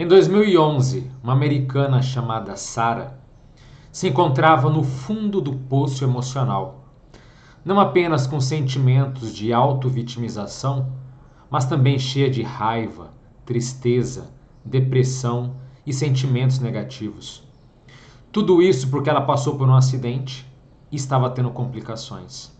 Em 2011, uma americana chamada Sarah se encontrava no fundo do poço emocional, não apenas com sentimentos de auto-vitimização, mas também cheia de raiva, tristeza, depressão e sentimentos negativos. Tudo isso porque ela passou por um acidente e estava tendo complicações.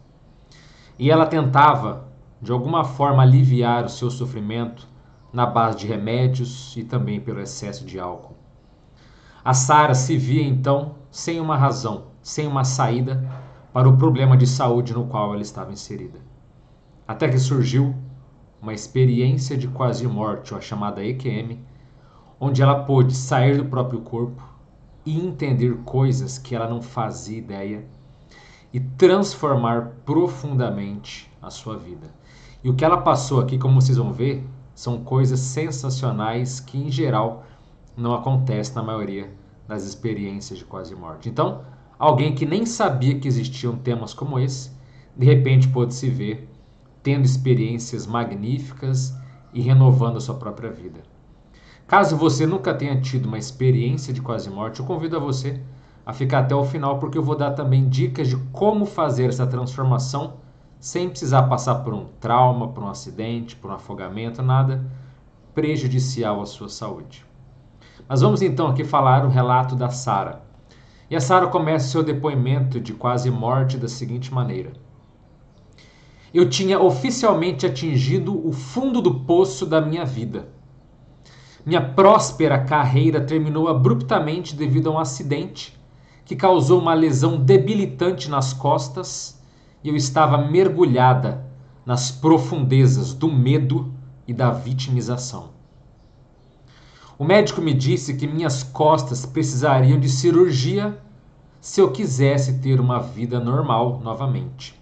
E ela tentava, de alguma forma, aliviar o seu sofrimento na base de remédios e também pelo excesso de álcool. A Sarah se via então sem uma razão, sem uma saída para o problema de saúde no qual ela estava inserida. Até que surgiu uma experiência de quase morte, ou a chamada EQM, onde ela pôde sair do próprio corpo e entender coisas que ela não fazia ideia e transformar profundamente a sua vida. E o que ela passou aqui, como vocês vão ver, são coisas sensacionais que, em geral, não acontecem na maioria das experiências de quase morte. Então, alguém que nem sabia que existiam temas como esse, de repente pôde se ver tendo experiências magníficas e renovando a sua própria vida. Caso você nunca tenha tido uma experiência de quase morte, eu convido a você a ficar até o final, porque eu vou dar também dicas de como fazer essa transformação sem precisar passar por um trauma, por um acidente, por um afogamento, nada prejudicial à sua saúde. Mas vamos então aqui falar o relato da Sarah. E a Sarah começa seu depoimento de quase morte da seguinte maneira: eu tinha oficialmente atingido o fundo do poço da minha vida. Minha próspera carreira terminou abruptamente devido a um acidente que causou uma lesão debilitante nas costas e eu estava mergulhada nas profundezas do medo e da vitimização. O médico me disse que minhas costas precisariam de cirurgia se eu quisesse ter uma vida normal novamente.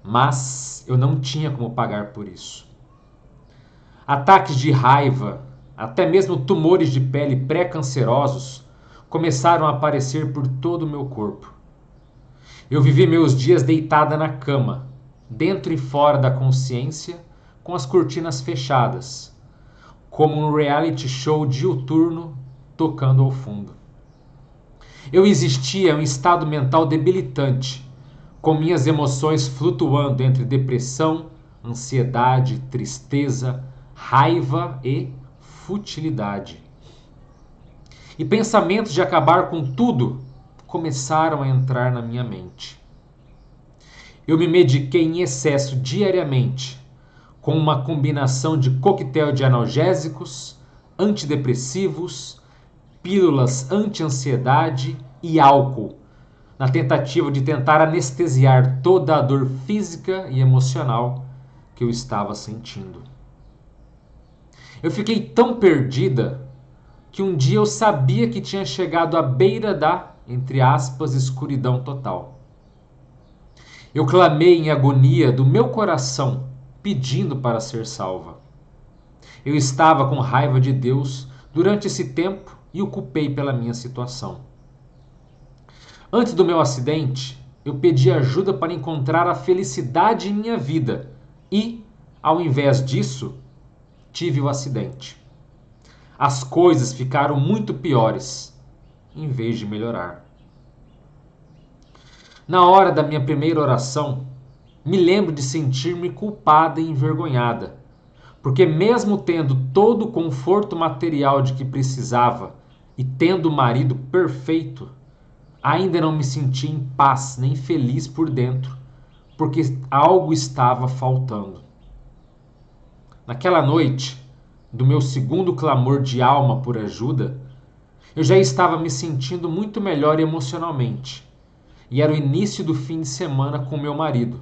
Mas eu não tinha como pagar por isso. Ataques de raiva, até mesmo tumores de pele pré-cancerosos, começaram a aparecer por todo o meu corpo. Eu vivi meus dias deitada na cama, dentro e fora da consciência, com as cortinas fechadas, como um reality show diuturno tocando ao fundo. Eu existia em um estado mental debilitante, com minhas emoções flutuando entre depressão, ansiedade, tristeza, raiva e futilidade. E pensamentos de acabar com tudo começaram a entrar na minha mente. Eu me mediquei em excesso diariamente, com uma combinação de coquetel de analgésicos, antidepressivos, pílulas anti-ansiedade e álcool, na tentativa de tentar anestesiar toda a dor física e emocional que eu estava sentindo. Eu fiquei tão perdida que um dia eu sabia que tinha chegado à beira da, entre aspas, escuridão total. Eu clamei em agonia do meu coração, pedindo para ser salva. Eu estava com raiva de Deus durante esse tempo e o culpei pela minha situação. Antes do meu acidente, eu pedi ajuda para encontrar a felicidade em minha vida e, ao invés disso, tive o acidente. As coisas ficaram muito piores, em vez de melhorar. Na hora da minha primeira oração, me lembro de sentir-me culpada e envergonhada, porque mesmo tendo todo o conforto material de que precisava e tendo o marido perfeito, ainda não me sentia em paz nem feliz por dentro, porque algo estava faltando. Naquela noite, do meu segundo clamor de alma por ajuda, eu já estava me sentindo muito melhor emocionalmente, e era o início do fim de semana com meu marido.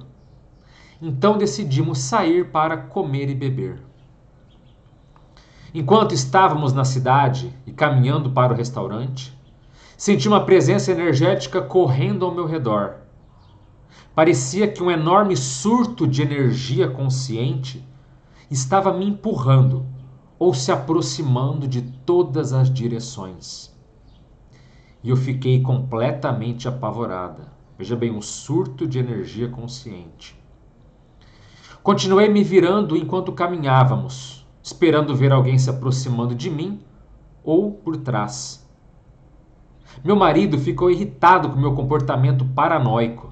Então decidimos sair para comer e beber. Enquanto estávamos na cidade e caminhando para o restaurante, senti uma presença energética correndo ao meu redor. Parecia que um enorme surto de energia consciente estava me empurrando ou se aproximando de todas as direções. E eu fiquei completamente apavorada. Veja bem, um surto de energia consciente. Continuei me virando enquanto caminhávamos, esperando ver alguém se aproximando de mim ou por trás. Meu marido ficou irritado com meu comportamento paranoico.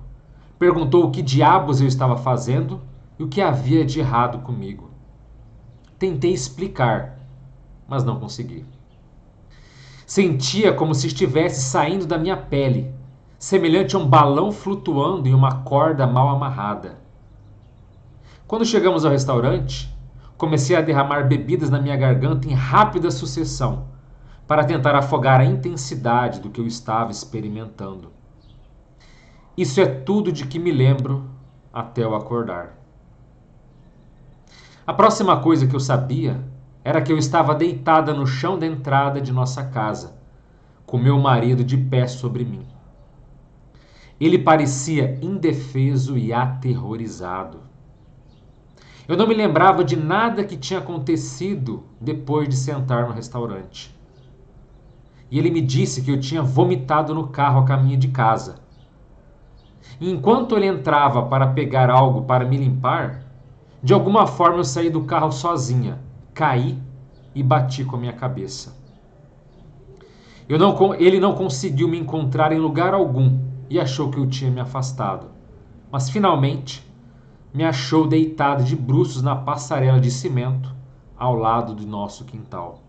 Perguntou o que diabos eu estava fazendo e o que havia de errado comigo. Tentei explicar, mas não consegui. Sentia como se estivesse saindo da minha pele, semelhante a um balão flutuando em uma corda mal amarrada. Quando chegamos ao restaurante, comecei a derramar bebidas na minha garganta em rápida sucessão, para tentar afogar a intensidade do que eu estava experimentando. Isso é tudo de que me lembro até eu acordar. A próxima coisa que eu sabia era que eu estava deitada no chão da entrada de nossa casa, com meu marido de pé sobre mim. Ele parecia indefeso e aterrorizado. Eu não me lembrava de nada que tinha acontecido depois de sentar no restaurante. E ele me disse que eu tinha vomitado no carro a caminho de casa. E enquanto ele entrava para pegar algo para me limpar, de alguma forma eu saí do carro sozinha, caí e bati com a minha cabeça. Ele não conseguiu me encontrar em lugar algum e achou que eu tinha me afastado. Mas finalmente me achou deitado de bruços na passarela de cimento ao lado do nosso quintal.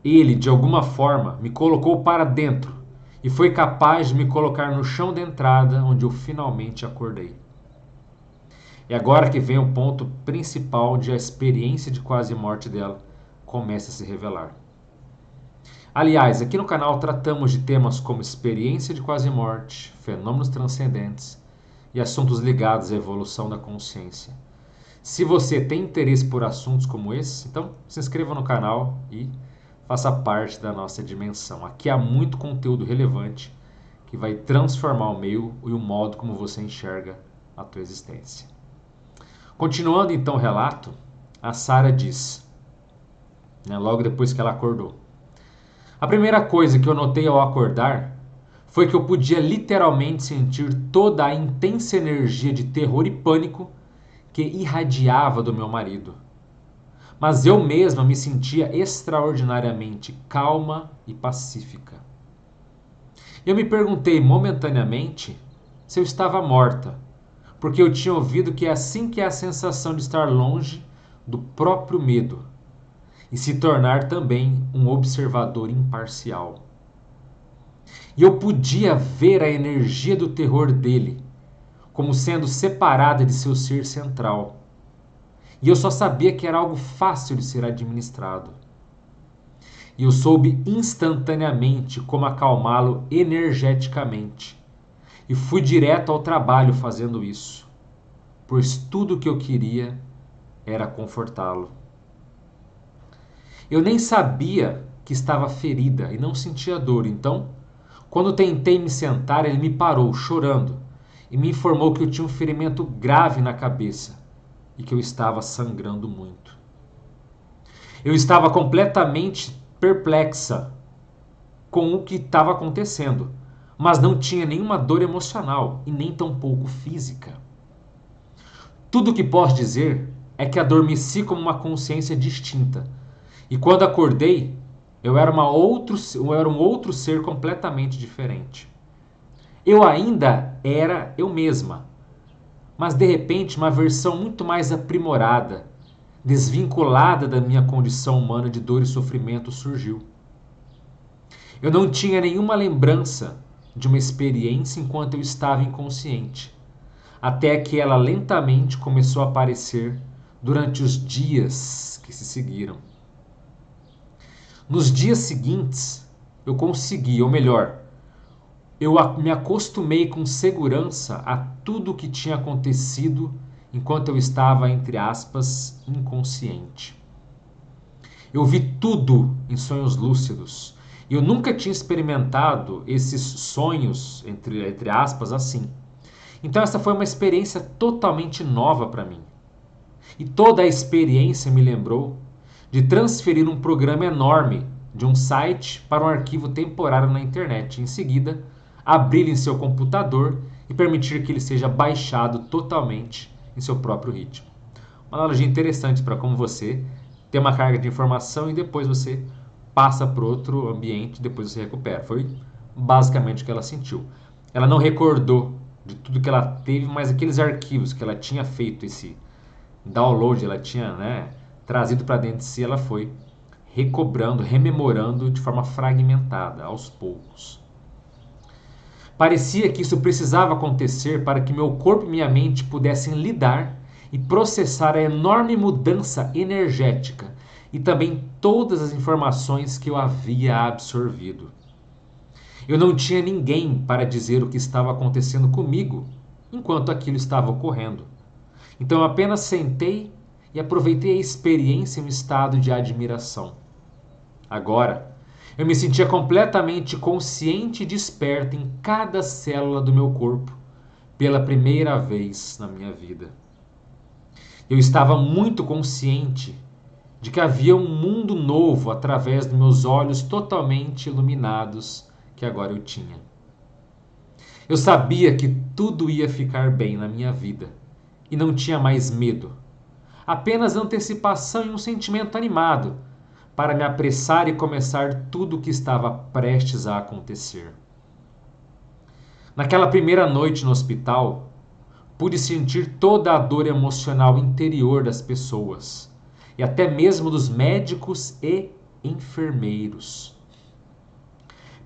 Ele, de alguma forma, me colocou para dentro e foi capaz de me colocar no chão da entrada, onde eu finalmente acordei. É agora que vem o ponto principal onde a experiência de quase morte dela começa a se revelar. Aliás, aqui no canal tratamos de temas como experiência de quase morte, fenômenos transcendentes e assuntos ligados à evolução da consciência. Se você tem interesse por assuntos como esse, então se inscreva no canal e faça parte da nossa dimensão. Aqui há muito conteúdo relevante que vai transformar o meio e o modo como você enxerga a tua existência. Continuando então o relato, a Sara diz, logo depois que ela acordou: a primeira coisa que eu notei ao acordar foi que eu podia literalmente sentir toda a intensa energia de terror e pânico que irradiava do meu marido. Mas eu mesma me sentia extraordinariamente calma e pacífica. Eu me perguntei momentaneamente se eu estava morta, porque eu tinha ouvido que é assim que é a sensação de estar longe do próprio medo e se tornar também um observador imparcial. E eu podia ver a energia do terror dele como sendo separada de seu ser central. E eu só sabia que era algo fácil de ser administrado. E eu soube instantaneamente como acalmá-lo energeticamente. E fui direto ao trabalho fazendo isso, pois tudo o que eu queria era confortá-lo. Eu nem sabia que estava ferida e não sentia dor, então, quando tentei me sentar, ele me parou, chorando, e me informou que eu tinha um ferimento grave na cabeça e que eu estava sangrando muito. Eu estava completamente perplexa com o que estava acontecendo, mas não tinha nenhuma dor emocional e nem tampouco física. Tudo o que posso dizer é que adormeci como uma consciência distinta, e quando acordei, eu era um outro ser completamente diferente. Eu ainda era eu mesma, mas de repente uma versão muito mais aprimorada, desvinculada da minha condição humana de dor e sofrimento surgiu. Eu não tinha nenhuma lembrança de uma experiência enquanto eu estava inconsciente, até que ela lentamente começou a aparecer durante os dias que se seguiram. Nos dias seguintes, eu consegui, ou melhor, eu me acostumei com segurança a tudo o que tinha acontecido enquanto eu estava, entre aspas, inconsciente. Eu vi tudo em sonhos lúcidos. E eu nunca tinha experimentado esses sonhos, entre aspas, assim. Então essa foi uma experiência totalmente nova para mim. E toda a experiência me lembrou de transferir um programa enorme de um site para um arquivo temporário na internet. Em seguida, abri-lo em seu computador e permitir que ele seja baixado totalmente em seu próprio ritmo. Uma analogia interessante para como você ter uma carga de informação e depois você passa para outro ambiente e depois se recupera. Foi basicamente o que ela sentiu. Ela não recordou de tudo que ela teve, mas aqueles arquivos que ela tinha feito, esse download, ela tinha, né, trazido para dentro de si, ela foi recobrando, rememorando de forma fragmentada, aos poucos. Parecia que isso precisava acontecer para que meu corpo e minha mente pudessem lidar e processar a enorme mudança energética e também todas as informações que eu havia absorvido. Eu não tinha ninguém para dizer o que estava acontecendo comigo enquanto aquilo estava ocorrendo. Então eu apenas sentei e aproveitei a experiência em um estado de admiração. Agora, eu me sentia completamente consciente e desperto em cada célula do meu corpo, pela primeira vez na minha vida. Eu estava muito consciente de que havia um mundo novo através dos meus olhos totalmente iluminados que agora eu tinha. Eu sabia que tudo ia ficar bem na minha vida e não tinha mais medo, apenas antecipação e um sentimento animado para me apressar e começar tudo o que estava prestes a acontecer. Naquela primeira noite no hospital, pude sentir toda a dor emocional interior das pessoas e até mesmo dos médicos e enfermeiros.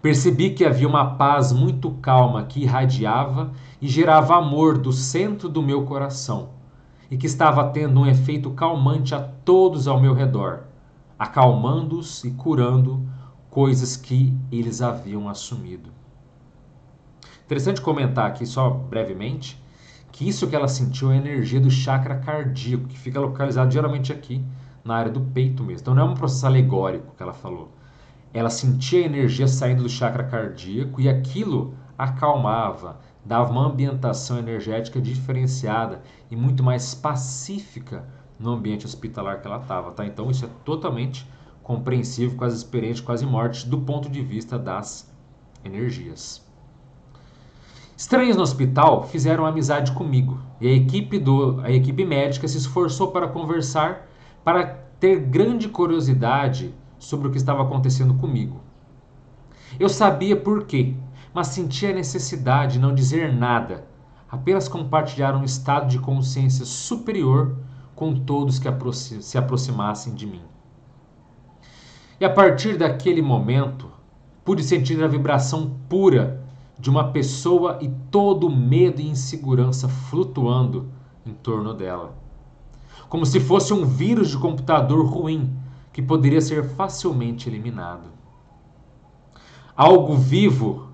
Percebi que havia uma paz muito calma que irradiava e gerava amor do centro do meu coração e que estava tendo um efeito calmante a todos ao meu redor, acalmando-os e curando coisas que eles haviam assumido. Interessante comentar aqui só brevemente que isso que ela sentiu é a energia do chakra cardíaco, que fica localizado geralmente aqui na área do peito mesmo. Então não é um processo alegórico que ela falou. Ela sentia a energia saindo do chakra cardíaco e aquilo acalmava, dava uma ambientação energética diferenciada e muito mais pacífica no ambiente hospitalar que ela estava, tá? Então isso é totalmente compreensível com as experiências de quase morte do ponto de vista das energias. Estranhos no hospital fizeram amizade comigo e a equipe médica se esforçou para conversar, para ter grande curiosidade sobre o que estava acontecendo comigo. Eu sabia por quê, mas sentia a necessidade de não dizer nada, apenas compartilhar um estado de consciência superior com todos que se aproximassem de mim. E a partir daquele momento, pude sentir a vibração pura de uma pessoa e todo o medo e insegurança flutuando em torno dela. Como se fosse um vírus de computador ruim que poderia ser facilmente eliminado. Algo vivo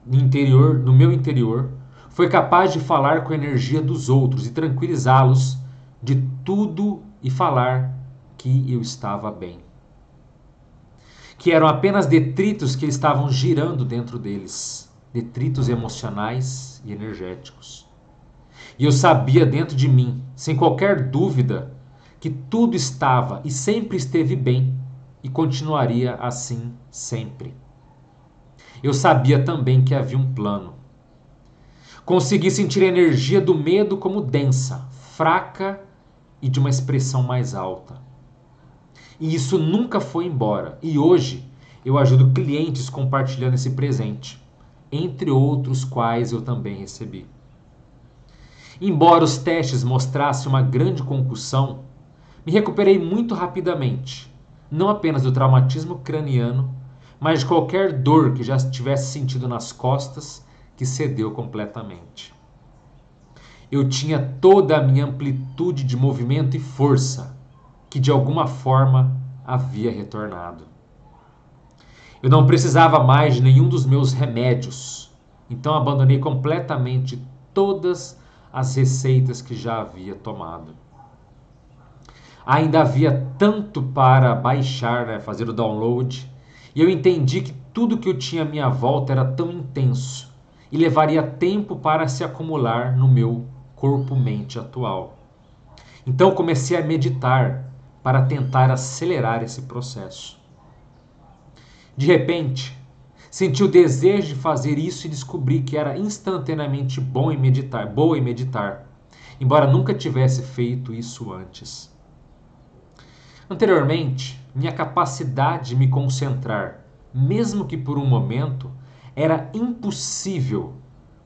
no meu interior foi capaz de falar com a energia dos outros e tranquilizá-los de tudo e falar que eu estava bem. Que eram apenas detritos que estavam girando dentro deles, detritos emocionais e energéticos. E eu sabia dentro de mim, sem qualquer dúvida, que tudo estava e sempre esteve bem e continuaria assim sempre. Eu sabia também que havia um plano. Consegui sentir a energia do medo como densa, fraca e de uma expressão mais alta. E isso nunca foi embora. E hoje eu ajudo clientes compartilhando esse presente, entre outros quais eu também recebi. Embora os testes mostrassem uma grande concussão, me recuperei muito rapidamente, não apenas do traumatismo craniano, mas de qualquer dor que já tivesse sentido nas costas, que cedeu completamente. Eu tinha toda a minha amplitude de movimento e força, que de alguma forma havia retornado. Eu não precisava mais de nenhum dos meus remédios, então abandonei completamente todas as receitas que já havia tomado. Ainda havia tanto para baixar, fazer o download, e eu entendi que tudo que eu tinha à minha volta era tão intenso e levaria tempo para se acumular no meu corpo-mente atual. Então comecei a meditar para tentar acelerar esse processo. De repente, senti o desejo de fazer isso e descobri que era instantaneamente boa em meditar, embora nunca tivesse feito isso antes. Anteriormente, minha capacidade de me concentrar, mesmo que por um momento, era impossível,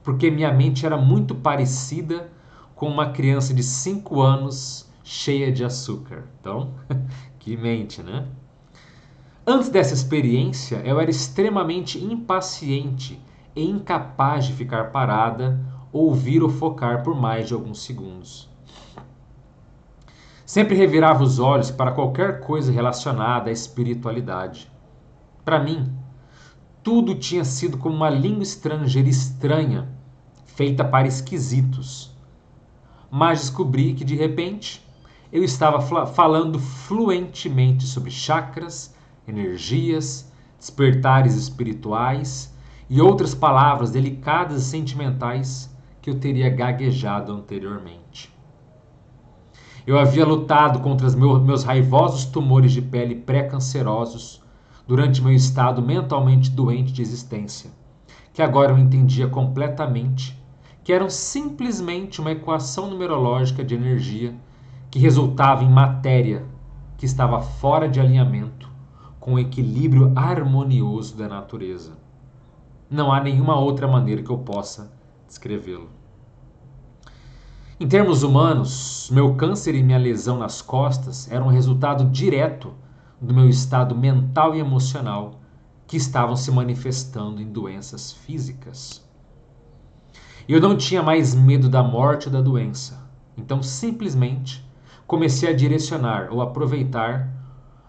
porque minha mente era muito parecida com uma criança de 5 anos cheia de açúcar. Então, que mente, né? Antes dessa experiência, eu era extremamente impaciente e incapaz de ficar parada, ouvir ou focar por mais de alguns segundos. Sempre revirava os olhos para qualquer coisa relacionada à espiritualidade. Para mim, tudo tinha sido como uma língua estrangeira estranha, feita para esquisitos. Mas descobri que, de repente, eu estava falando fluentemente sobre chakras, energias, despertares espirituais e outras palavras delicadas e sentimentais que eu teria gaguejado anteriormente. Eu havia lutado contra os meus raivosos tumores de pele pré-cancerosos durante meu estado mentalmente doente de existência, que agora eu entendia completamente que eram simplesmente uma equação numerológica de energia que resultava em matéria que estava fora de alinhamento com o equilíbrio harmonioso da natureza. Não há nenhuma outra maneira que eu possa descrevê-lo. Em termos humanos, meu câncer e minha lesão nas costas eram um resultado direto do meu estado mental e emocional que estavam se manifestando em doenças físicas. Eu não tinha mais medo da morte ou da doença, então simplesmente comecei a direcionar ou aproveitar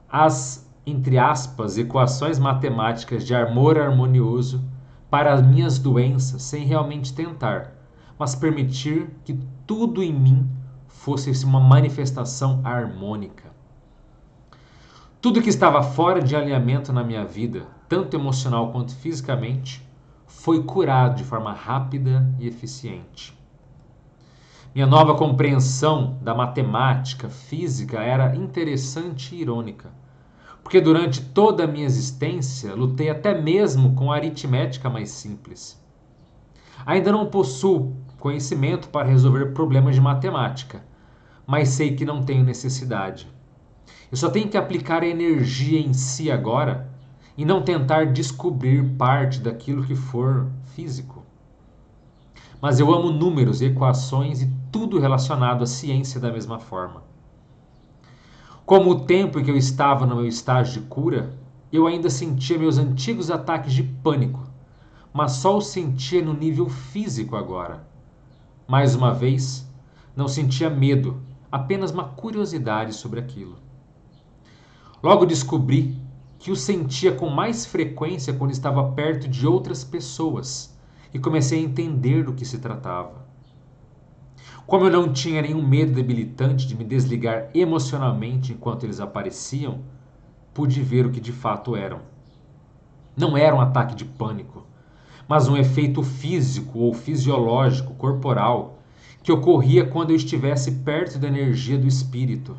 as, entre aspas, equações matemáticas de amor harmonioso para as minhas doenças sem realmente tentar, mas permitir que tudo em mim fosse uma manifestação harmônica. Tudo que estava fora de alinhamento na minha vida, tanto emocional quanto fisicamente, foi curado de forma rápida e eficiente. Minha nova compreensão da matemática física era interessante e irônica, porque durante toda a minha existência lutei até mesmo com a aritmética mais simples. Ainda não possuo conhecimento para resolver problemas de matemática, mas sei que não tenho necessidade. Eu só tenho que aplicar a energia em si agora e não tentar descobrir parte daquilo que for físico. Mas eu amo números, equações e tudo relacionado à ciência da mesma forma. Como o tempo em que eu estava no meu estágio de cura, eu ainda sentia meus antigos ataques de pânico, mas só os sentia no nível físico agora. Mais uma vez, não sentia medo, apenas uma curiosidade sobre aquilo. Logo descobri que o sentia com mais frequência quando estava perto de outras pessoas e comecei a entender do que se tratava. Como eu não tinha nenhum medo debilitante de me desligar emocionalmente enquanto eles apareciam, pude ver o que de fato eram. Não era um ataque de pânico, mas um efeito físico ou fisiológico corporal que ocorria quando eu estivesse perto da energia do espírito.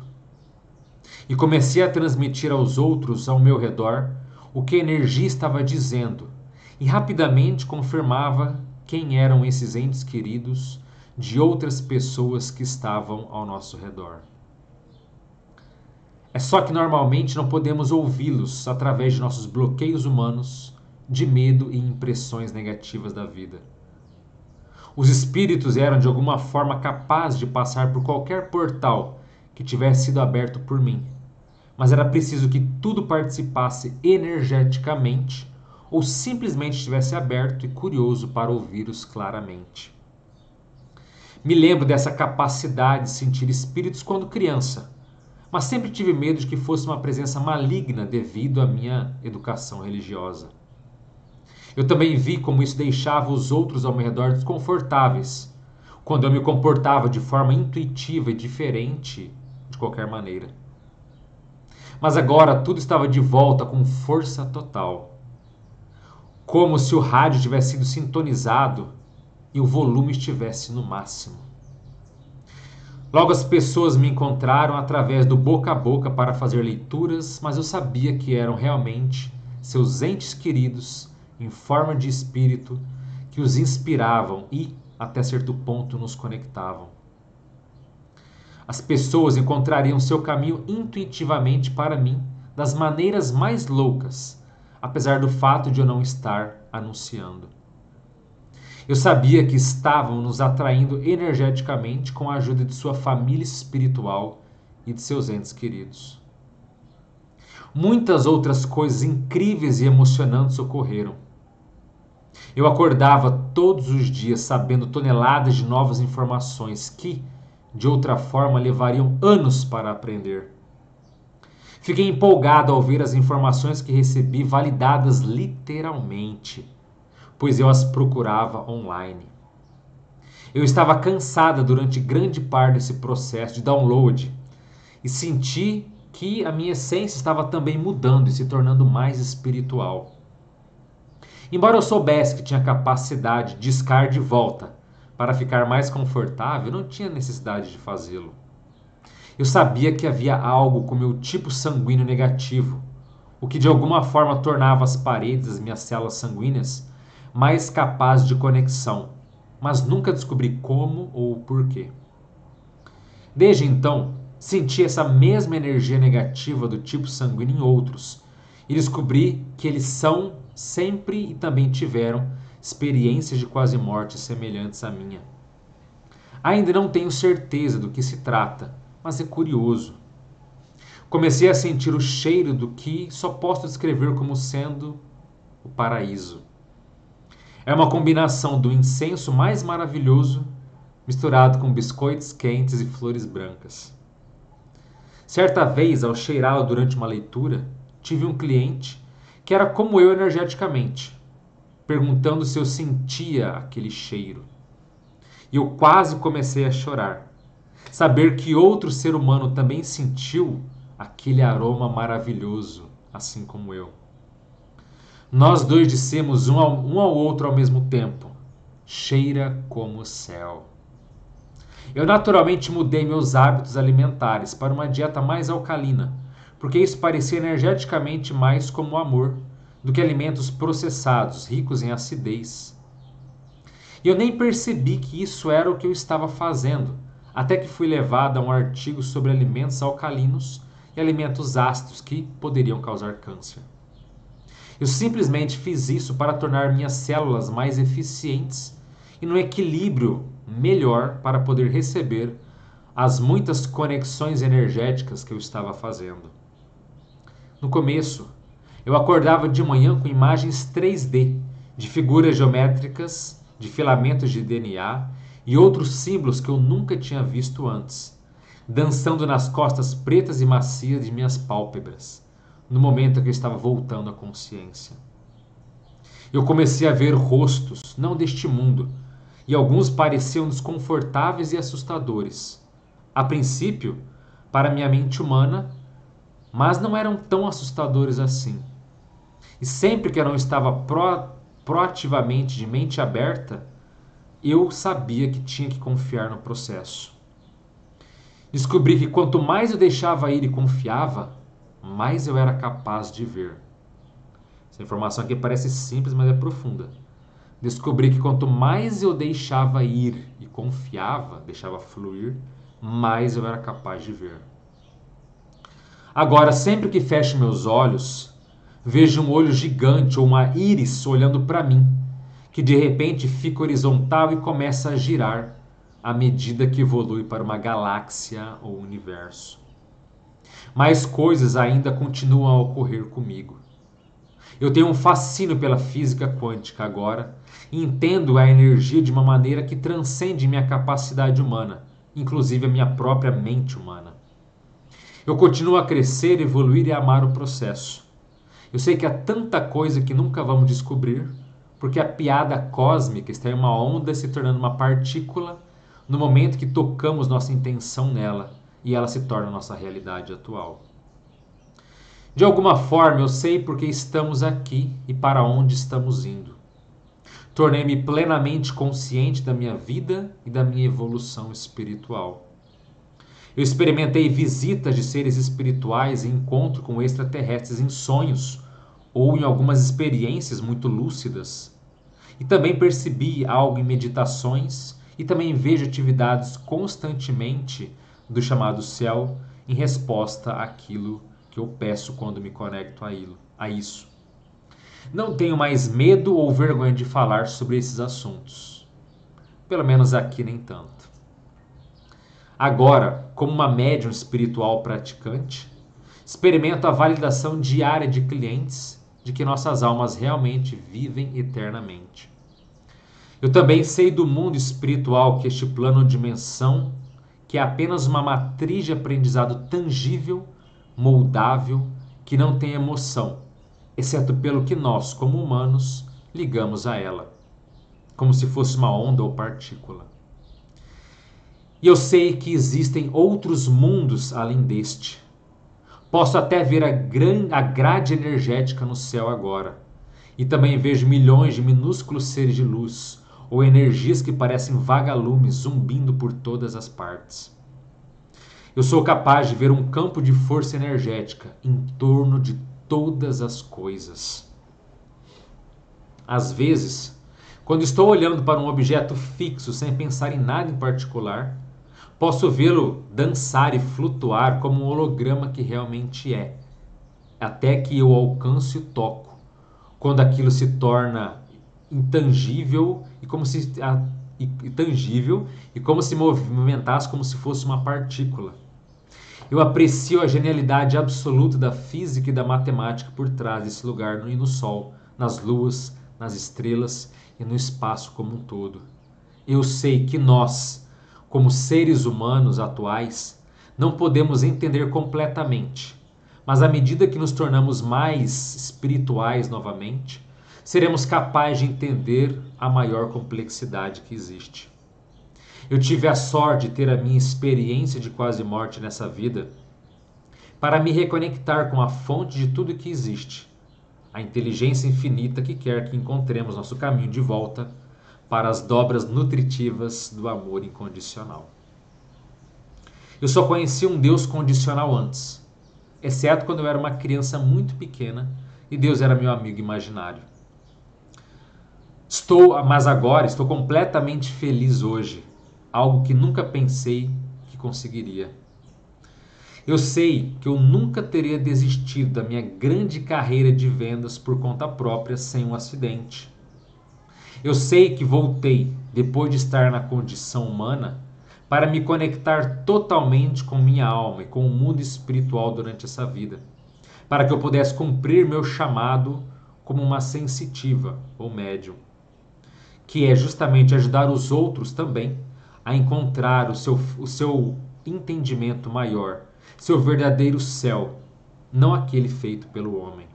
E comecei a transmitir aos outros ao meu redor o que a energia estava dizendo, e rapidamente confirmava quem eram esses entes queridos de outras pessoas que estavam ao nosso redor. É só que normalmente não podemos ouvi-los através de nossos bloqueios humanos, de medo e impressões negativas da vida. Os espíritos eram de alguma forma capazes de passar por qualquer portal que tivesse sido aberto por mim, mas era preciso que tudo participasse energeticamente ou simplesmente estivesse aberto e curioso para ouvi-los claramente. Me lembro dessa capacidade de sentir espíritos quando criança, mas sempre tive medo de que fosse uma presença maligna devido à minha educação religiosa. Eu também vi como isso deixava os outros ao meu redor desconfortáveis, quando eu me comportava de forma intuitiva e diferente de qualquer maneira. Mas agora tudo estava de volta com força total, como se o rádio tivesse sido sintonizado e o volume estivesse no máximo. Logo as pessoas me encontraram através do boca a boca para fazer leituras, mas eu sabia que eram realmente seus entes queridos em forma de espírito que os inspiravam e, até certo ponto, nos conectavam. As pessoas encontrariam seu caminho intuitivamente para mim, das maneiras mais loucas, apesar do fato de eu não estar anunciando. Eu sabia que estavam nos atraindo energeticamente com a ajuda de sua família espiritual e de seus entes queridos. Muitas outras coisas incríveis e emocionantes ocorreram. Eu acordava todos os dias sabendo toneladas de novas informações que, de outra forma, levariam anos para aprender. Fiquei empolgado ao ver as informações que recebi validadas literalmente, pois eu as procurava online. Eu estava cansada durante grande parte desse processo de download e senti que a minha essência estava também mudando e se tornando mais espiritual. Embora eu soubesse que tinha capacidade de discar de volta para ficar mais confortável, eu não tinha necessidade de fazê-lo. Eu sabia que havia algo com meu tipo sanguíneo negativo, o que de alguma forma tornava as paredes das minhas células sanguíneas mais capazes de conexão, mas nunca descobri como ou porquê. Desde então, senti essa mesma energia negativa do tipo sanguíneo em outros e descobri que eles são sempre e também tiveram experiências de quase morte semelhantes à minha. Ainda não tenho certeza do que se trata, mas é curioso. Comecei a sentir o cheiro do que só posso descrever como sendo o paraíso. É uma combinação do incenso mais maravilhoso misturado com biscoitos quentes e flores brancas. Certa vez, ao cheirá-lo durante uma leitura, tive um cliente que era como eu energeticamente, perguntando se eu sentia aquele cheiro. E eu quase comecei a chorar. Saber que outro ser humano também sentiu aquele aroma maravilhoso, assim como eu. Nós dois dissemos um ao outro ao mesmo tempo: cheira como o céu. Eu naturalmente mudei meus hábitos alimentares para uma dieta mais alcalina, porque isso parecia energeticamente mais como amor do que alimentos processados, ricos em acidez. E eu nem percebi que isso era o que eu estava fazendo, até que fui levado a um artigo sobre alimentos alcalinos e alimentos ácidos que poderiam causar câncer. Eu simplesmente fiz isso para tornar minhas células mais eficientes e no equilíbrio melhor para poder receber as muitas conexões energéticas que eu estava fazendo. No começo, eu acordava de manhã com imagens 3D de figuras geométricas, de filamentos de DNA e outros símbolos que eu nunca tinha visto antes, dançando nas costas pretas e macias de minhas pálpebras, no momento em que eu estava voltando à consciência. Eu comecei a ver rostos, não deste mundo, e alguns pareciam desconfortáveis e assustadores. A princípio, para minha mente humana, mas não eram tão assustadores assim. E sempre que eu não estava proativamente de mente aberta, eu sabia que tinha que confiar no processo. Descobri que quanto mais eu deixava ir e confiava, mais eu era capaz de ver. Essa informação aqui parece simples, mas é profunda. Descobri que quanto mais eu deixava ir e confiava, deixava fluir, mais eu era capaz de ver. Agora, sempre que fecho meus olhos, vejo um olho gigante ou uma íris olhando para mim, que de repente fica horizontal e começa a girar à medida que evolui para uma galáxia ou universo. Mais coisas ainda continuam a ocorrer comigo. Eu tenho um fascínio pela física quântica agora e entendo a energia de uma maneira que transcende minha capacidade humana, inclusive a minha própria mente humana. Eu continuo a crescer, evoluir e amar o processo. Eu sei que há tanta coisa que nunca vamos descobrir, porque a piada cósmica está em uma onda se tornando uma partícula no momento que tocamos nossa intenção nela e ela se torna nossa realidade atual. De alguma forma eu sei por que estamos aqui e para onde estamos indo. Tornei-me plenamente consciente da minha vida e da minha evolução espiritual. Eu experimentei visitas de seres espirituais e encontro com extraterrestres em sonhos ou em algumas experiências muito lúcidas. E também percebi algo em meditações e também vejo atividades constantemente do chamado céu em resposta àquilo que eu peço quando me conecto a isso. Não tenho mais medo ou vergonha de falar sobre esses assuntos. Pelo menos aqui nem tanto. Agora, como uma médium espiritual praticante, experimento a validação diária de clientes de que nossas almas realmente vivem eternamente. Eu também sei do mundo espiritual que este plano ou dimensão, que é apenas uma matriz de aprendizado tangível, moldável, que não tem emoção, exceto pelo que nós, como humanos, ligamos a ela, como se fosse uma onda ou partícula. E eu sei que existem outros mundos além deste. Posso até ver a grade energética no céu agora. E também vejo milhões de minúsculos seres de luz, ou energias que parecem vagalumes zumbindo por todas as partes. Eu sou capaz de ver um campo de força energética em torno de todas as coisas. Às vezes, quando estou olhando para um objeto fixo sem pensar em nada em particular, posso vê-lo dançar e flutuar como um holograma que realmente é, até que eu alcance e toco, quando aquilo se torna intangível e como se movimentasse como se fosse uma partícula. Eu aprecio a genialidade absoluta da física e da matemática por trás desse lugar e no Sol, nas luas, nas estrelas e no espaço como um todo. Eu sei que nós, como seres humanos atuais, não podemos entender completamente, mas à medida que nos tornamos mais espirituais novamente, seremos capazes de entender a maior complexidade que existe. Eu tive a sorte de ter a minha experiência de quase morte nessa vida para me reconectar com a fonte de tudo que existe, a inteligência infinita que quer que encontremos nosso caminho de volta para as dobras nutritivas do amor incondicional. Eu só conheci um Deus condicional antes, exceto quando eu era uma criança muito pequena e Deus era meu amigo imaginário. Mas agora estou completamente feliz hoje, algo que nunca pensei que conseguiria. Eu sei que eu nunca teria desistido da minha grande carreira de vendas por conta própria sem um acidente. Eu sei que voltei, depois de estar na condição humana, para me conectar totalmente com minha alma e com o mundo espiritual durante essa vida, para que eu pudesse cumprir meu chamado como uma sensitiva ou médium, que é justamente ajudar os outros também a encontrar o seu entendimento maior, seu verdadeiro céu, não aquele feito pelo homem.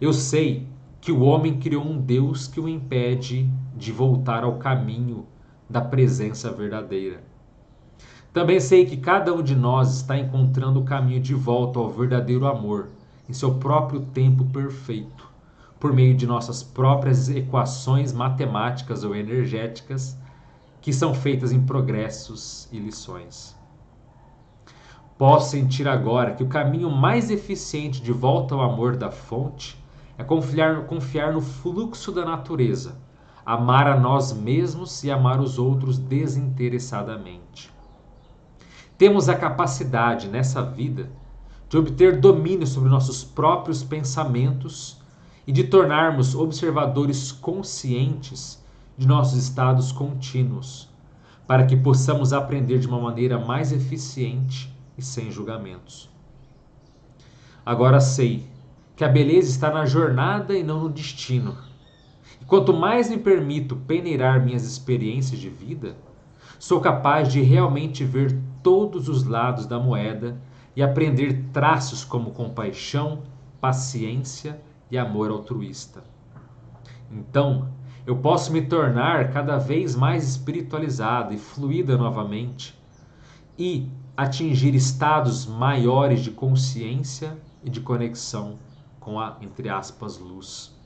Eu sei que o homem criou um Deus que o impede de voltar ao caminho da presença verdadeira. Também sei que cada um de nós está encontrando o caminho de volta ao verdadeiro amor, em seu próprio tempo perfeito, por meio de nossas próprias equações matemáticas ou energéticas, que são feitas em progressos e lições. Posso sentir agora que o caminho mais eficiente de volta ao amor da fonte é confiar no fluxo da natureza, amar a nós mesmos e amar os outros desinteressadamente. Temos a capacidade nessa vida de obter domínio sobre nossos próprios pensamentos e de tornarmos observadores conscientes de nossos estados contínuos, para que possamos aprender de uma maneira mais eficiente e sem julgamentos. Agora sei que a beleza está na jornada e não no destino. E quanto mais me permito peneirar minhas experiências de vida, sou capaz de realmente ver todos os lados da moeda e aprender traços como compaixão, paciência e amor altruísta. Então, eu posso me tornar cada vez mais espiritualizado e fluida novamente e atingir estados maiores de consciência e de conexão com a, entre aspas, luz.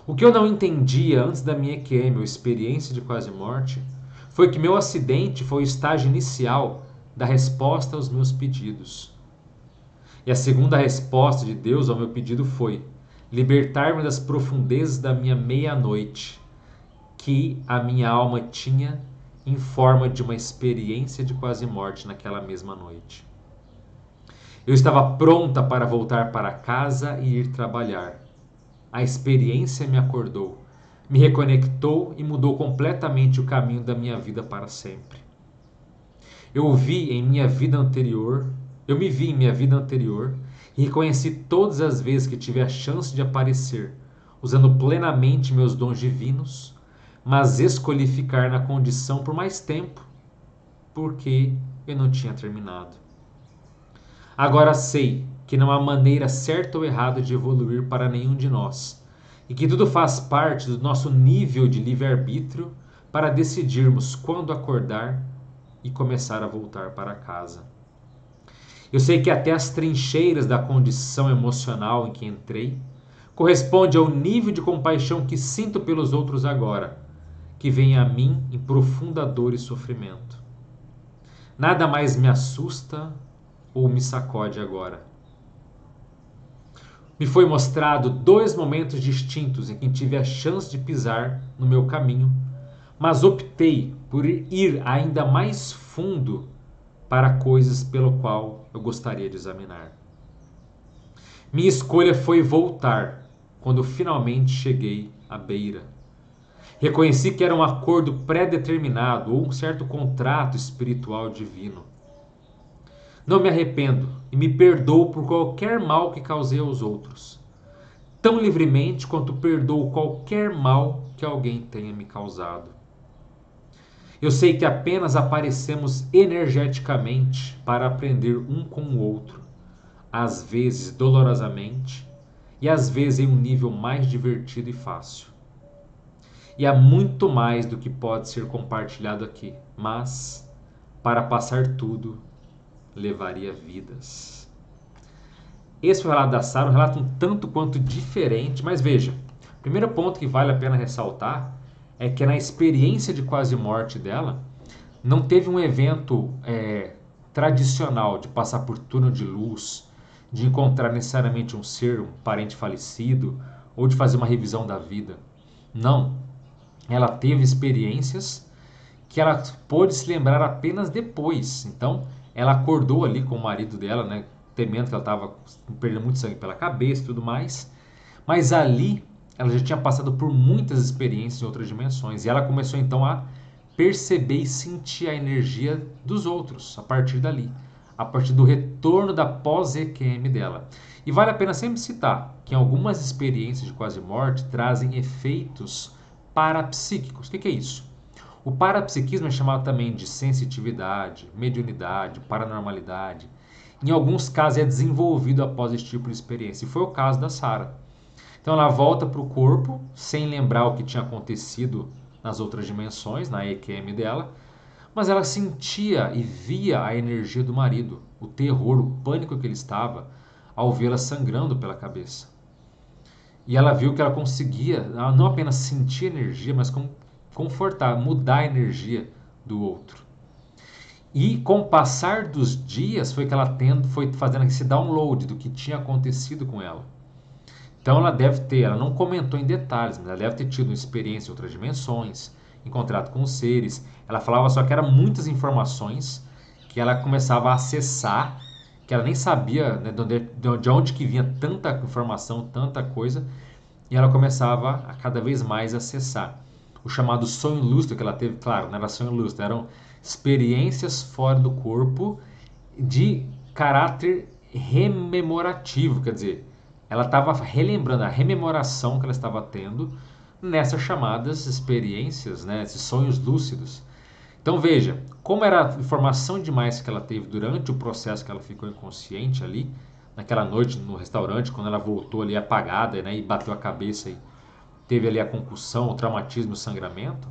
O que eu não entendia antes da minha EQM, ou experiência de quase morte, foi que meu acidente foi o estágio inicial da resposta aos meus pedidos. E a segunda resposta de Deus ao meu pedido foi libertar-me das profundezas da minha meia-noite, que a minha alma tinha em forma de uma experiência de quase morte naquela mesma noite. Eu estava pronta para voltar para casa e ir trabalhar. A experiência me acordou, me reconectou e mudou completamente o caminho da minha vida para sempre. Eu me vi em minha vida anterior e reconheci todas as vezes que tive a chance de aparecer, usando plenamente meus dons divinos, mas escolhi ficar na condição por mais tempo, porque eu não tinha terminado. Agora sei que não há maneira certa ou errada de evoluir para nenhum de nós, e que tudo faz parte do nosso nível de livre-arbítrio para decidirmos quando acordar e começar a voltar para casa. Eu sei que até as trincheiras da condição emocional em que entrei corresponde ao nível de compaixão que sinto pelos outros agora, que vem a mim em profunda dor e sofrimento. Nada mais me assusta ou me sacode agora. Me foi mostrado 2 momentos distintos em que tive a chance de pisar no meu caminho, mas optei por ir ainda mais fundo para coisas pelo qual eu gostaria de examinar. Minha escolha foi voltar quando finalmente cheguei à beira. Reconheci que era um acordo pré-determinado ou um certo contrato espiritual divino. Não me arrependo e me perdoo por qualquer mal que causei aos outros, tão livremente quanto perdoo qualquer mal que alguém tenha me causado. Eu sei que apenas aparecemos energeticamente para aprender um com o outro, às vezes dolorosamente e às vezes em um nível mais divertido e fácil. E há muito mais do que pode ser compartilhado aqui, mas para passar tudo levaria vidas. Esse foi o relato da Sarah, um relato um tanto quanto diferente, mas veja, o primeiro ponto que vale a pena ressaltar é que na experiência de quase morte dela, não teve um evento tradicional de passar por túnel de luz, de encontrar necessariamente um ser, um parente falecido, ou de fazer uma revisão da vida. Não. Ela teve experiências que ela pôde se lembrar apenas depois. Então, ela acordou ali com o marido dela, né, temendo que ela estava perdendo muito sangue pela cabeça e tudo mais. Mas ali, ela já tinha passado por muitas experiências em outras dimensões. E ela começou então a perceber e sentir a energia dos outros a partir dali. A partir do retorno da pós-EQM dela. E vale a pena sempre citar que algumas experiências de quase morte trazem efeitos parapsíquicos. O que é isso? O parapsiquismo é chamado também de sensitividade, mediunidade, paranormalidade. Em alguns casos é desenvolvido após esse tipo de experiência. E foi o caso da Sarah. Então ela volta para o corpo, sem lembrar o que tinha acontecido nas outras dimensões, na EQM dela, mas ela sentia e via a energia do marido, o terror, o pânico que ele estava ao vê-la sangrando pela cabeça. E ela viu que ela conseguia não apenas sentir energia, mas como confortar, mudar a energia do outro. E com o passar dos dias foi que foi fazendo esse download do que tinha acontecido com ela. Então ela não comentou em detalhes, mas ela deve ter tido uma experiência em outras dimensões, encontrado com os seres. Ela falava só que eram muitas informações que ela começava a acessar, que ela nem sabia, né, de onde que vinha tanta informação, tanta coisa, e ela começava a cada vez mais acessar. O chamado sonho lúcido que ela teve, claro, não era sonho lúcido, eram experiências fora do corpo de caráter rememorativo, quer dizer, ela estava relembrando a rememoração que ela estava tendo nessas chamadas experiências, né, esses sonhos lúcidos. Então veja, como era informação demais que ela teve durante o processo que ela ficou inconsciente ali, naquela noite no restaurante, quando ela voltou ali apagada, né, e bateu a cabeça e teve ali a concussão, o traumatismo, o sangramento.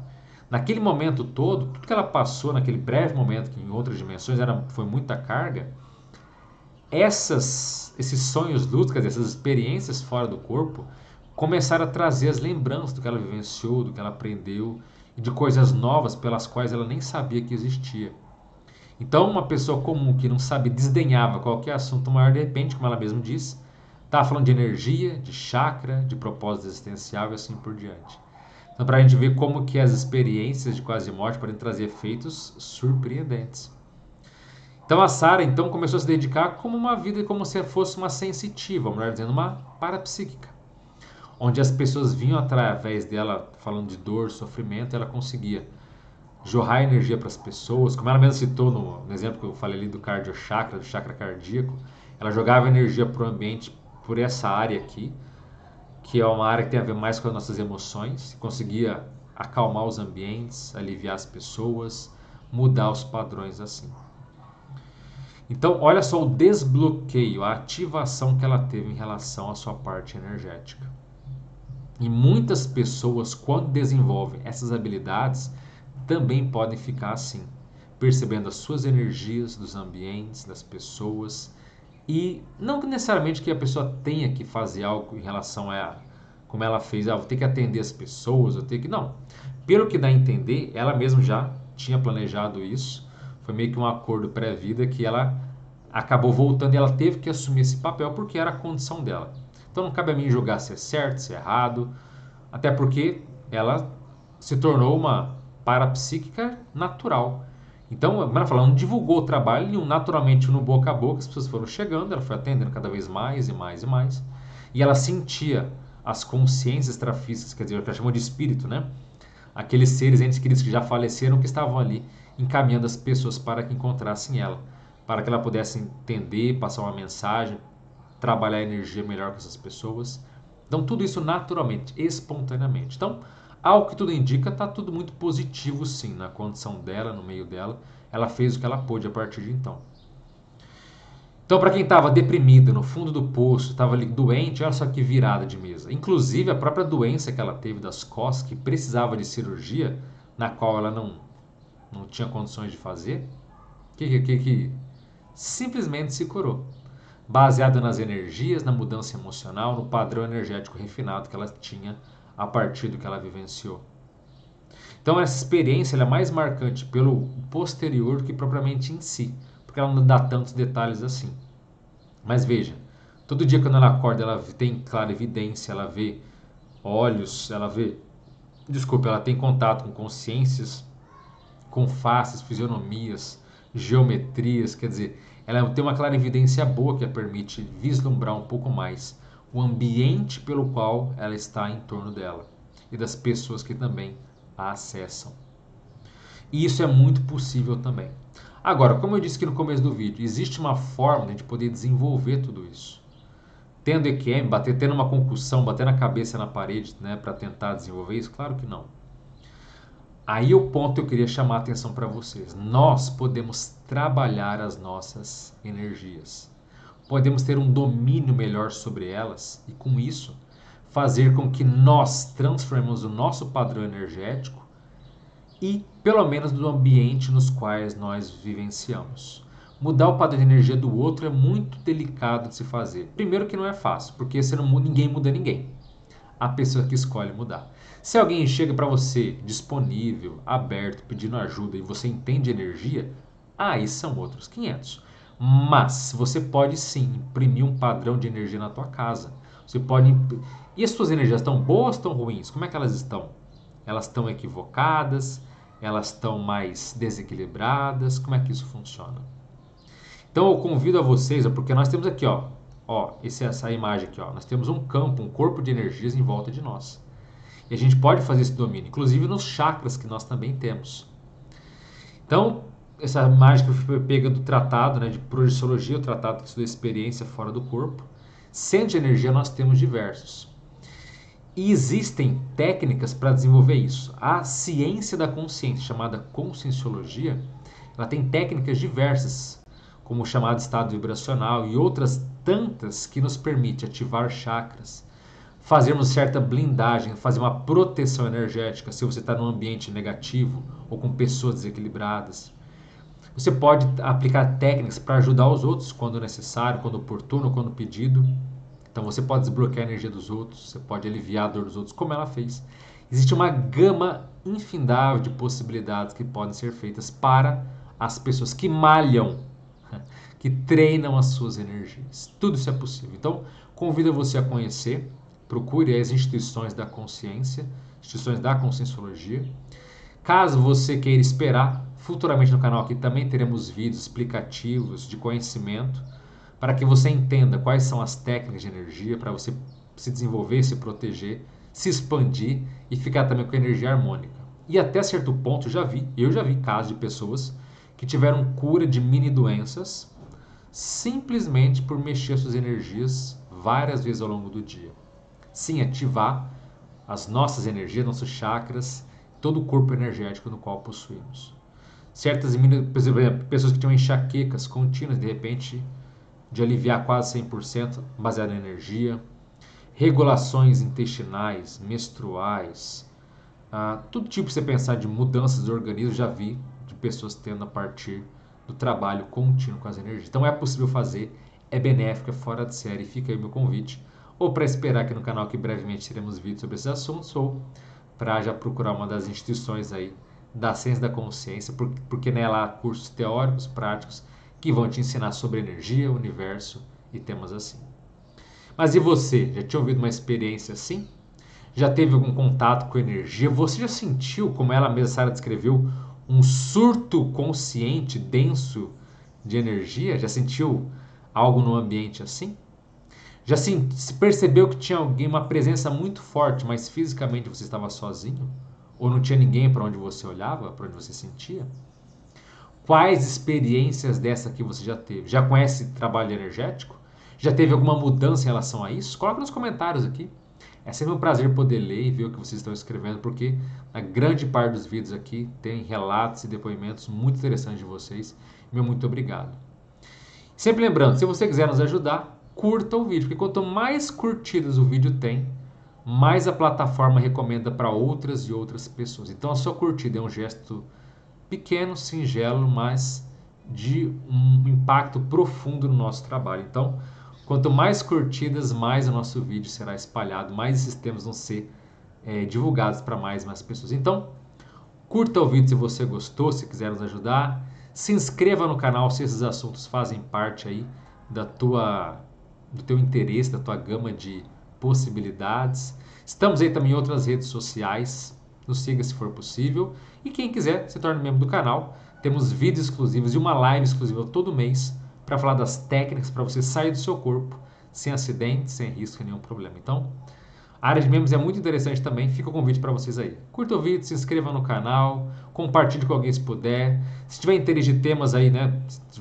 Naquele momento todo, tudo que ela passou naquele breve momento, que em outras dimensões foi muita carga, esses sonhos lúcidos, essas experiências fora do corpo, começaram a trazer as lembranças do que ela vivenciou, do que ela aprendeu, e de coisas novas pelas quais ela nem sabia que existia. Então, uma pessoa comum que não sabe, desdenhava qualquer assunto maior, de repente, como ela mesma diz, estava falando de energia, de chakra, de propósito existencial e assim por diante. Então, para a gente ver como que as experiências de quase morte podem trazer efeitos surpreendentes. Então a Sarah então começou a se dedicar como uma vida como se fosse uma sensitiva, melhor dizendo, uma parapsíquica, onde as pessoas vinham através dela falando de dor, sofrimento, e ela conseguia jorrar energia para as pessoas, como ela mesma citou no exemplo que eu falei ali do cardiochakra, do chakra cardíaco, ela jogava energia para o ambiente por essa área aqui, que é uma área que tem a ver mais com as nossas emoções, conseguia acalmar os ambientes, aliviar as pessoas, mudar os padrões assim. Então, olha só o desbloqueio, a ativação que ela teve em relação à sua parte energética. E muitas pessoas, quando desenvolvem essas habilidades, também podem ficar assim, percebendo as suas energias dos ambientes, das pessoas, e não necessariamente que a pessoa tenha que fazer algo em relação a como ela fez, vou ter que atender as pessoas, vou ter que. Não. Pelo que dá a entender, ela mesma já tinha planejado isso. Foi meio que um acordo pré-vida que ela acabou voltando e ela teve que assumir esse papel porque era a condição dela. Então não cabe a mim julgar se é certo, se é errado, até porque ela se tornou uma parapsíquica natural. Então, como ela falou, não divulgou o trabalho naturalmente no boca a boca, as pessoas foram chegando, ela foi atendendo cada vez mais e mais e mais. E ela sentia as consciências extrafísicas, quer dizer, o que ela chamou de espírito, né? Aqueles seres entes queridos que já faleceram, que estavam ali encaminhando as pessoas para que encontrassem ela, para que ela pudesse entender, passar uma mensagem, trabalhar a energia melhor com essas pessoas. Então, tudo isso naturalmente, espontaneamente. Então, ao que tudo indica, está tudo muito positivo, sim, na condição dela, no meio dela. Ela fez o que ela pôde a partir de então. Então, para quem estava deprimido, no fundo do poço, estava ali doente, olha só que virada de mesa. Inclusive, a própria doença que ela teve das costas, que precisava de cirurgia, na qual ela não tinha condições de fazer, que simplesmente se curou. Baseado nas energias, na mudança emocional, no padrão energético refinado que ela tinha a partir do que ela vivenciou. Então essa experiência ela é mais marcante pelo posterior do que propriamente em si, porque ela não dá tantos detalhes assim. Mas veja, todo dia quando ela acorda, ela tem clara evidência, ela vê olhos, ela tem contato com consciências, com faces, fisionomias, geometrias, quer dizer, ela tem uma clara evidência boa que a permite vislumbrar um pouco mais o ambiente pelo qual ela está em torno dela e das pessoas que também a acessam. E isso é muito possível também. Agora, como eu disse aqui no começo do vídeo, existe uma forma de a gente poder desenvolver tudo isso. Tendo EQM, tendo uma concussão, batendo a cabeça na parede, né, para tentar desenvolver isso? Claro que não. Aí o ponto que eu queria chamar a atenção para vocês. Nós podemos trabalhar as nossas energias. Podemos ter um domínio melhor sobre elas e com isso fazer com que nós transformemos o nosso padrão energético e pelo menos do ambiente nos quais nós vivenciamos. Mudar o padrão de energia do outro é muito delicado de se fazer. Primeiro que não é fácil, porque ninguém muda ninguém. A pessoa que escolhe mudar. Se alguém chega para você disponível, aberto, pedindo ajuda e você entende energia, aí são outros 500. Mas você pode sim imprimir um padrão de energia na tua casa. Você pode E as suas energias estão boas ou estão ruins? Como é que elas estão? Elas estão equivocadas? Elas estão mais desequilibradas? Como é que isso funciona? Então eu convido a vocês, porque nós temos aqui, essa imagem aqui, nós temos um campo, um corpo de energias em volta de nós. E a gente pode fazer esse domínio, inclusive nos chakras que nós também temos. Então, essa imagem que foi pega do tratado, né, de projeciologia, o tratado que estuda a experiência fora do corpo. Centros de energia nós temos diversos. E existem técnicas para desenvolver isso. A ciência da consciência, chamada conscienciologia, ela tem técnicas diversas, como o chamado estado vibracional e outras tantas que nos permite ativar chakras, fazermos certa blindagem, fazer uma proteção energética se você está num ambiente negativo ou com pessoas desequilibradas. Você pode aplicar técnicas para ajudar os outros quando necessário, quando oportuno, quando pedido. Então você pode desbloquear a energia dos outros, você pode aliviar a dor dos outros, como ela fez. Existe uma gama infindável de possibilidades que podem ser feitas para as pessoas que malham, que treinam as suas energias. Tudo isso é possível. Então, convido você a conhecer. Procure as instituições da consciência, instituições da Conscienciologia. Caso você queira esperar, futuramente no canal aqui também teremos vídeos explicativos de conhecimento para que você entenda quais são as técnicas de energia, para você se desenvolver, se proteger, se expandir e ficar também com energia harmônica. E até certo ponto eu já vi casos de pessoas que tiveram cura de mini doenças simplesmente por mexer suas energias várias vezes ao longo do dia. Sim, ativar as nossas energias, nossos chakras, todo o corpo energético no qual possuímos. Certas pessoas que tinham enxaquecas contínuas, de repente, de aliviar quase 100% baseado em energia, regulações intestinais, menstruais, todo tipo que você pensar de mudanças do organismo, já vi de pessoas tendo a partir do trabalho contínuo com as energias. Então é possível fazer, é benéfico, é fora de série. Fica aí o meu convite, ou para esperar aqui no canal que brevemente teremos vídeos sobre esses assuntos, ou para já procurar uma das instituições aí da ciência da consciência, porque nela há cursos teóricos, práticos, que vão te ensinar sobre energia, universo e temas assim. Mas e você? Já tinha ouvido uma experiência assim? Já teve algum contato com energia? Você já sentiu, como ela mesma, Sara, descreveu, um surto consciente, denso de energia? Já sentiu algo no ambiente assim? Já se percebeu que tinha alguém, uma presença muito forte, mas fisicamente você estava sozinho? Ou não tinha ninguém para onde você olhava, para onde você sentia? Quais experiências dessa que você já teve? Já conhece trabalho energético? Já teve alguma mudança em relação a isso? Coloca nos comentários aqui. É sempre um prazer poder ler e ver o que vocês estão escrevendo, porque a grande parte dos vídeos aqui tem relatos e depoimentos muito interessantes de vocês. Meu muito obrigado. Sempre lembrando, se você quiser nos ajudar, curta o vídeo, porque quanto mais curtidas o vídeo tem, mais a plataforma recomenda para outras e outras pessoas. Então a sua curtida é um gesto pequeno, singelo, mas de um impacto profundo no nosso trabalho. Então, quanto mais curtidas, mais o nosso vídeo será espalhado, mais esses temas vão ser divulgados para mais pessoas. Então, curta o vídeo se você gostou, se quiser nos ajudar. Se inscreva no canal se esses assuntos fazem parte aí do teu interesse, da tua gama de possibilidades. Estamos aí também em outras redes sociais. Nos siga se for possível. E quem quiser, se torne membro do canal. Temos vídeos exclusivos e uma live exclusiva todo mês para falar das técnicas para você sair do seu corpo sem acidente, sem risco e nenhum problema. Então, a área de membros é muito interessante também. Fica o convite para vocês aí. Curta o vídeo, se inscreva no canal, compartilhe com alguém se puder. Se tiver interesse de temas aí, né? Se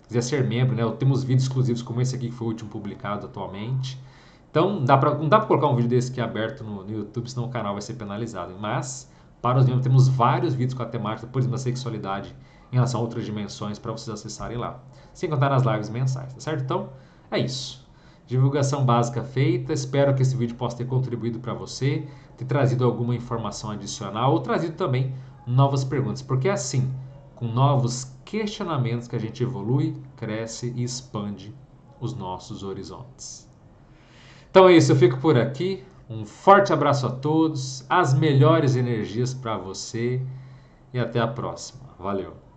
quiser ser membro, né? Temos vídeos exclusivos como esse aqui que foi o último publicado atualmente. Então, não dá para colocar um vídeo desse aqui aberto no YouTube, senão o canal vai ser penalizado. Mas, para os membros, temos vários vídeos com a temática, por exemplo, da sexualidade em relação a outras dimensões para vocês acessarem lá. Sem contar nas lives mensais, tá certo? Então, é isso. Divulgação básica feita. Espero que esse vídeo possa ter contribuído para você, ter trazido alguma informação adicional ou trazido também novas perguntas. Porque é assim, com novos questionamentos, que a gente evolui, cresce e expande os nossos horizontes. Então é isso, eu fico por aqui. Um forte abraço a todos, as melhores energias para você e até a próxima. Valeu!